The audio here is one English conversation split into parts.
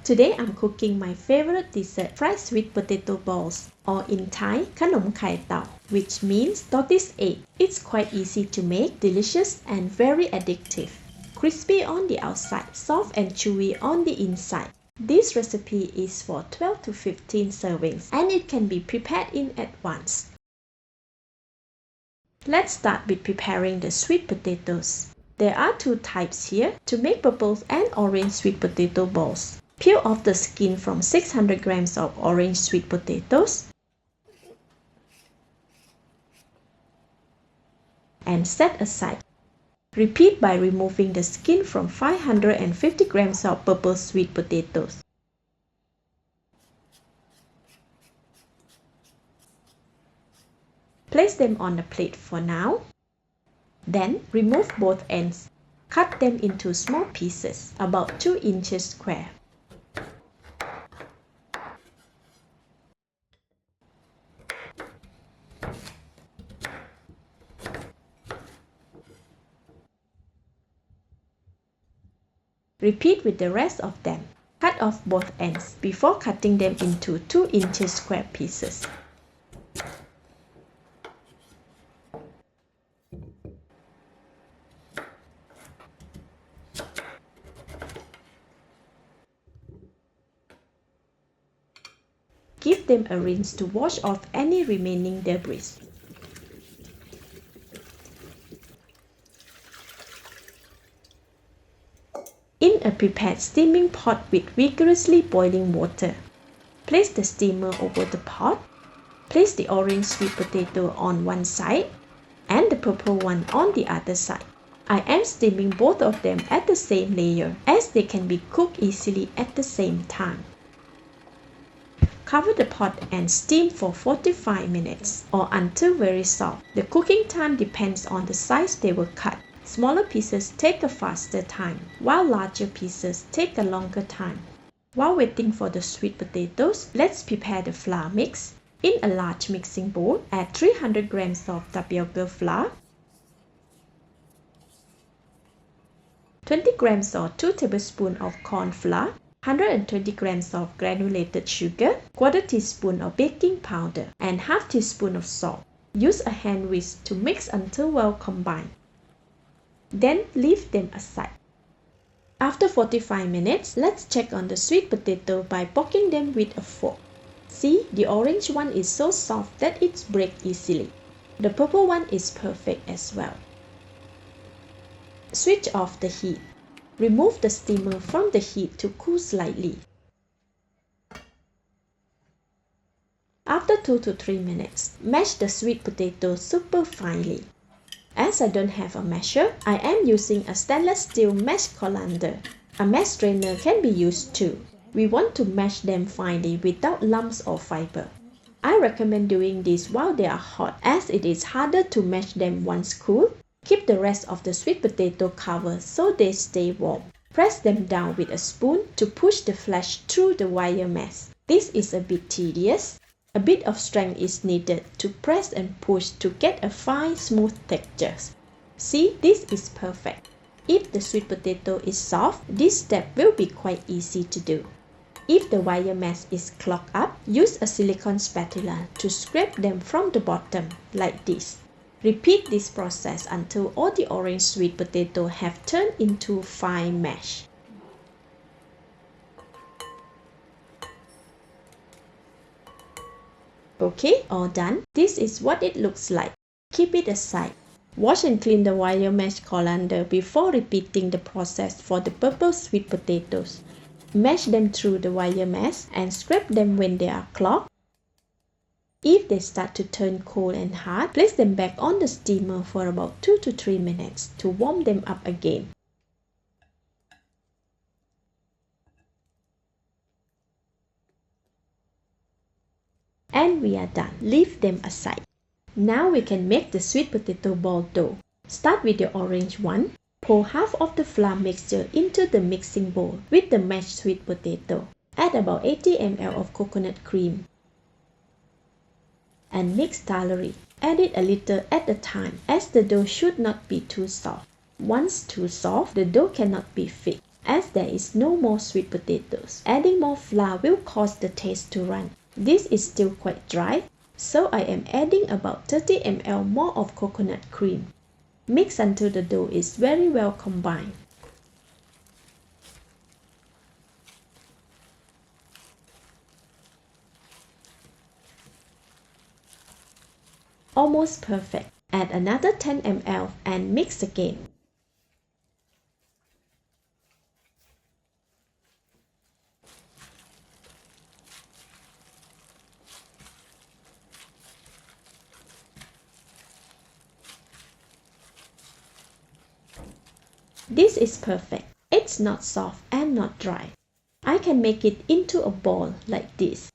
Today I'm cooking my favorite dessert, fried sweet potato balls, or in Thai, khanom khai tao, which means tortoise egg. It's quite easy to make, delicious and very addictive. Crispy on the outside, soft and chewy on the inside. This recipe is for 12 to 15 servings and it can be prepared in advance. Let's start with preparing the sweet potatoes. There are two types here to make purple and orange sweet potato balls. Peel off the skin from 600 grams of orange sweet potatoes and set aside. Repeat by removing the skin from 550 grams of purple sweet potatoes. Place them on a plate for now. Then remove both ends. Cut them into small pieces, about 2 inches square. Repeat with the rest of them. Cut off both ends before cutting them into 2 inches square pieces. Give them a rinse to wash off any remaining debris. In a prepared steaming pot with vigorously boiling water, place the steamer over the pot. Place the orange sweet potato on one side and the purple one on the other side. I am steaming both of them at the same layer as they can be cooked easily at the same time. Cover the pot and steam for 45 minutes or until very soft. The cooking time depends on the size they were cut. Smaller pieces take a faster time, while larger pieces take a longer time. While waiting for the sweet potatoes, let's prepare the flour mix. In a large mixing bowl, add 300 grams of tapioca flour, 20 grams or 2 tablespoons of corn flour, 120 grams of granulated sugar, quarter teaspoon of baking powder, and half teaspoon of salt. Use a hand whisk to mix until well combined. Then leave them aside. After 45 minutes, let's check on the sweet potato by poking them with a fork. See, the orange one is so soft that it breaks easily. The purple one is perfect as well. Switch off the heat. Remove the steamer from the heat to cool slightly. After 2 to 3 minutes, mash the sweet potato super finely. As I don't have a masher, I am using a stainless steel mash colander. A mash strainer can be used too. We want to mash them finely without lumps or fiber. I recommend doing this while they are hot as it is harder to mash them once cool. Keep the rest of the sweet potato covered so they stay warm. Press them down with a spoon to push the flesh through the wire mesh. This is a bit tedious. A bit of strength is needed to press and push to get a fine, smooth texture. See, this is perfect. If the sweet potato is soft, this step will be quite easy to do. If the wire mesh is clogged up, use a silicone spatula to scrape them from the bottom, like this. Repeat this process until all the orange sweet potato have turned into fine mesh. Okay, all done. This is what it looks like. Keep it aside. Wash and clean the wire mesh colander before repeating the process for the purple sweet potatoes. Mash them through the wire mesh and scrape them when they are clogged. If they start to turn cold and hard, place them back on the steamer for about 2 to 3 minutes to warm them up again. And we are done. Leave them aside. Now we can make the sweet potato ball dough. Start with the orange one. Pour half of the flour mixture into the mixing bowl with the mashed sweet potato. Add about 80 ml of coconut cream. And mix thoroughly. Add it a little at a time as the dough should not be too soft. Once too soft, the dough cannot be thick. as there is no more sweet potatoes. Adding more flour will cause the taste to run. This is still quite dry, so I am adding about 30 ml more of coconut cream. Mix until the dough is very well combined. Almost perfect. Add another 10 ml and mix again. This is perfect. It's not soft and not dry. I can make it into a ball like this.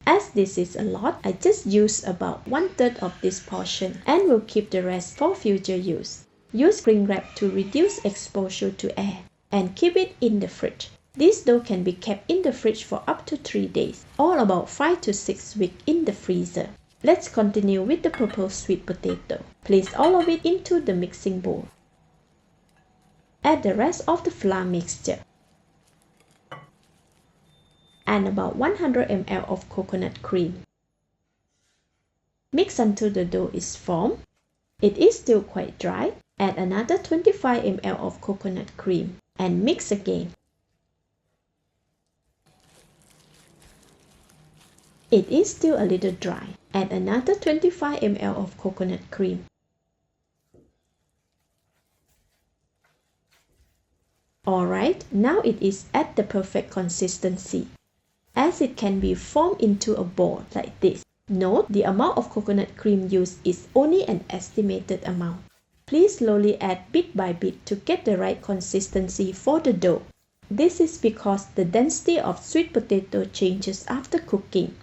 As this is a lot, I just use about 1/3 of this portion and will keep the rest for future use. Use cling wrap to reduce exposure to air and keep it in the fridge. This dough can be kept in the fridge for up to 3 days or about 5 to 6 weeks in the freezer. Let's continue with the purple sweet potato. Place all of it into the mixing bowl. Add the rest of the flour mixture and about 100 ml of coconut cream. Mix until the dough is formed. It is still quite dry. Add another 25 ml of coconut cream and mix again. It is still a little dry. Add another 25 ml of coconut cream. Alright, now it is at the perfect consistency, as it can be formed into a ball like this. Note, the amount of coconut cream used is only an estimated amount. Please slowly add bit by bit to get the right consistency for the dough. This is because the density of sweet potato changes after cooking.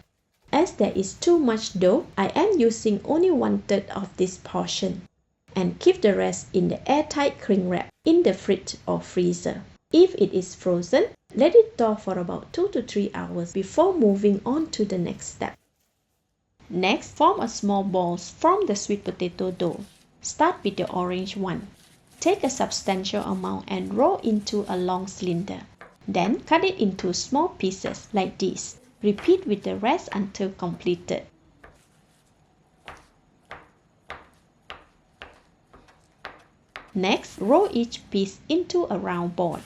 As there is too much dough, I am using only 1/3 of this portion and keep the rest in the airtight cling wrap in the fridge or freezer. If it is frozen, let it thaw for about 2 to 3 hours before moving on to the next step. Next, form a small balls from the sweet potato dough. Start with the orange one. Take a substantial amount and roll into a long cylinder. Then cut it into small pieces like this. Repeat with the rest until completed. Next, roll each piece into a round ball.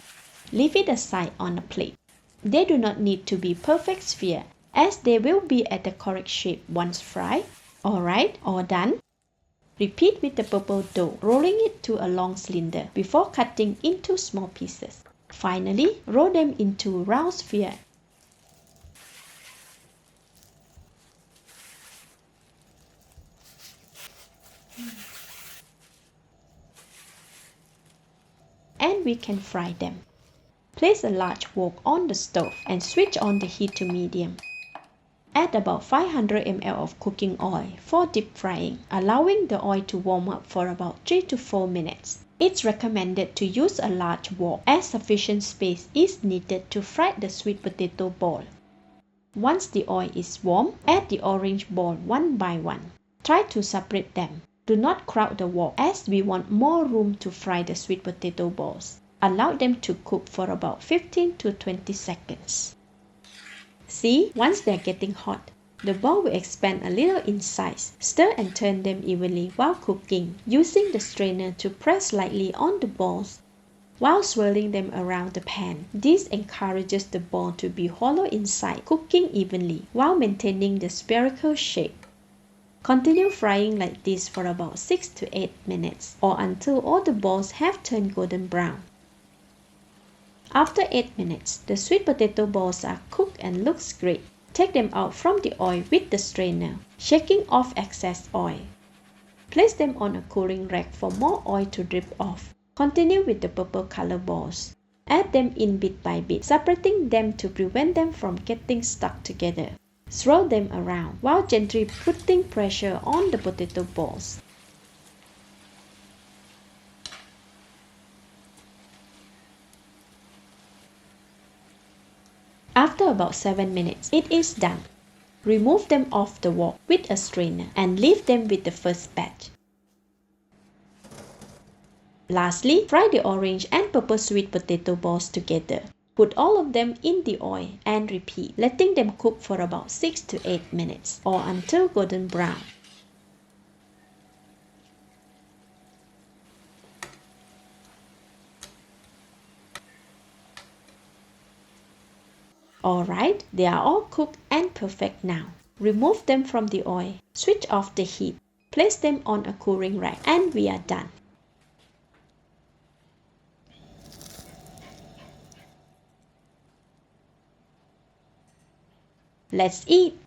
Leave it aside on a plate. They do not need to be perfect sphere, as they will be at the correct shape once fried. Alright, all done. Repeat with the purple dough, rolling it to a long cylinder before cutting into small pieces. Finally, roll them into round sphere. And we can fry them. Place a large wok on the stove and switch on the heat to medium. Add about 500 ml of cooking oil for deep frying, allowing the oil to warm up for about 3 to 4 minutes. It's recommended to use a large wok as sufficient space is needed to fry the sweet potato ball. Once the oil is warm, add the orange ball one by one. Try to separate them. Do not crowd the wok as we want more room to fry the sweet potato balls. Allow them to cook for about 15 to 20 seconds. See, once they are getting hot, the ball will expand a little in size. Stir and turn them evenly while cooking, using the strainer to press lightly on the balls while swirling them around the pan. This encourages the ball to be hollow inside, cooking evenly while maintaining the spherical shape. Continue frying like this for about 6 to 8 minutes or until all the balls have turned golden brown. After 8 minutes, the sweet potato balls are cooked and looks great. Take them out from the oil with the strainer, shaking off excess oil. Place them on a cooling rack for more oil to drip off. Continue with the purple color balls. Add them in bit by bit, separating them to prevent them from getting stuck together. Swirl them around while gently putting pressure on the potato balls. After about 7 minutes, it is done. Remove them off the wok with a strainer and leave them with the first batch. Lastly, fry the orange and purple sweet potato balls together. Put all of them in the oil and repeat, letting them cook for about 6 to 8 minutes or until golden brown. Alright, they are all cooked and perfect now. Remove them from the oil, switch off the heat, place them on a cooling rack, and we are done. Let's eat!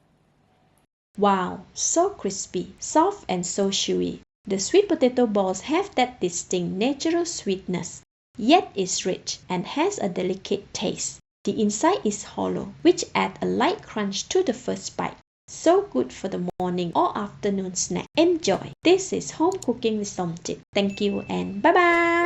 Wow, so crispy, soft and so chewy. The sweet potato balls have that distinct natural sweetness, yet is rich and has a delicate taste. The inside is hollow, which adds a light crunch to the first bite. So good for the morning or afternoon snack. Enjoy! This is Home Cooking with Somjit. Thank you and bye bye!